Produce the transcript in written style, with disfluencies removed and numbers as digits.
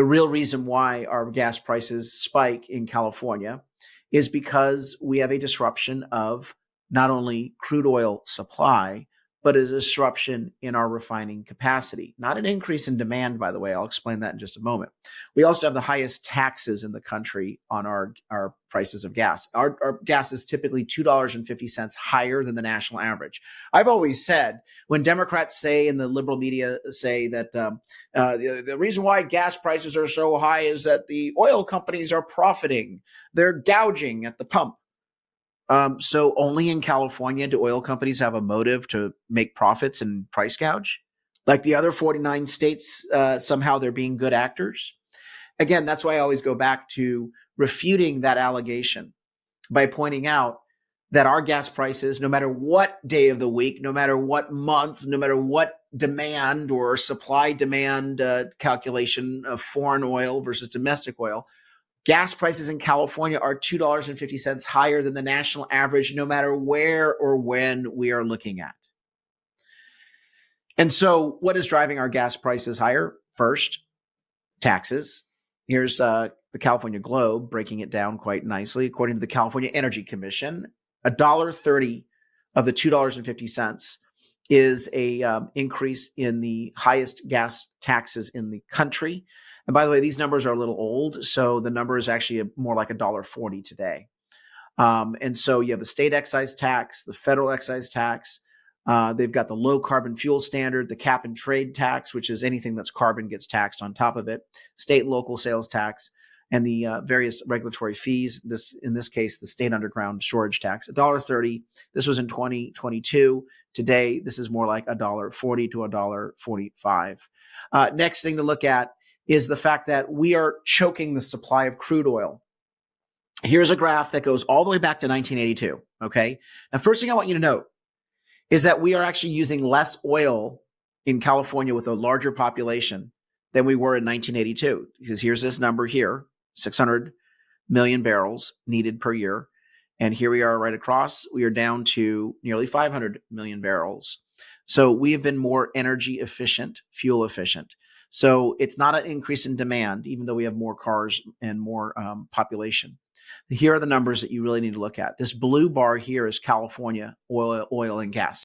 The real reason why our gas prices spike in California is because we have a disruption of not only crude oil supply, but a disruption in our refining capacity. Not an increase in demand, by the way. I'll explain that in just a moment. We also have the highest taxes in the country on our prices of gas. Our gas is typically $2.50 higher than the national average. I've always said, when Democrats say, and the liberal media say that the reason why gas prices are so high is that the oil companies are profiting. They're gouging at the pump. So only in California do oil companies have a motive to make profits and price gouge? Like the other 49 states, somehow they're being good actors? Again, that's why I always go back to refuting that allegation by pointing out that our gas prices, no matter what day of the week, no matter what month, no matter what demand or supply demand calculation of foreign oil versus domestic oil, gas prices in California are $2.50 higher than the national average, no matter where or when we are looking at. And so what is driving our gas prices higher? First, taxes. Here's the California Globe breaking it down quite nicely. According to the California Energy Commission, $1.30 of the $2.50 is a increase in the highest gas taxes in the country. And by the way, these numbers are a little old, so the number is actually more like $1.40 today. And so you have the state excise tax, the federal excise tax. They've got the low carbon fuel standard, the cap and trade tax, which is anything that's carbon gets taxed on top of it, state and local sales tax, and the various regulatory fees. In this case, the state underground storage tax, $1.30. This was in 2022. Today, this is more like $1.40 to $1.45. Next thing to look at is the fact that we are choking the supply of crude oil. Here's a graph that goes all the way back to 1982. Okay. Now, first thing I want you to note is that we are actually using less oil in California with a larger population than we were in 1982. Because here's this number here, 600 million barrels needed per year. And here we are right across, we are down to nearly 500 million barrels. So we have been more energy efficient, fuel efficient. So it's not an increase in demand, even though we have more cars and more population. Here are the numbers that you really need to look at. This blue bar here is California oil and gas.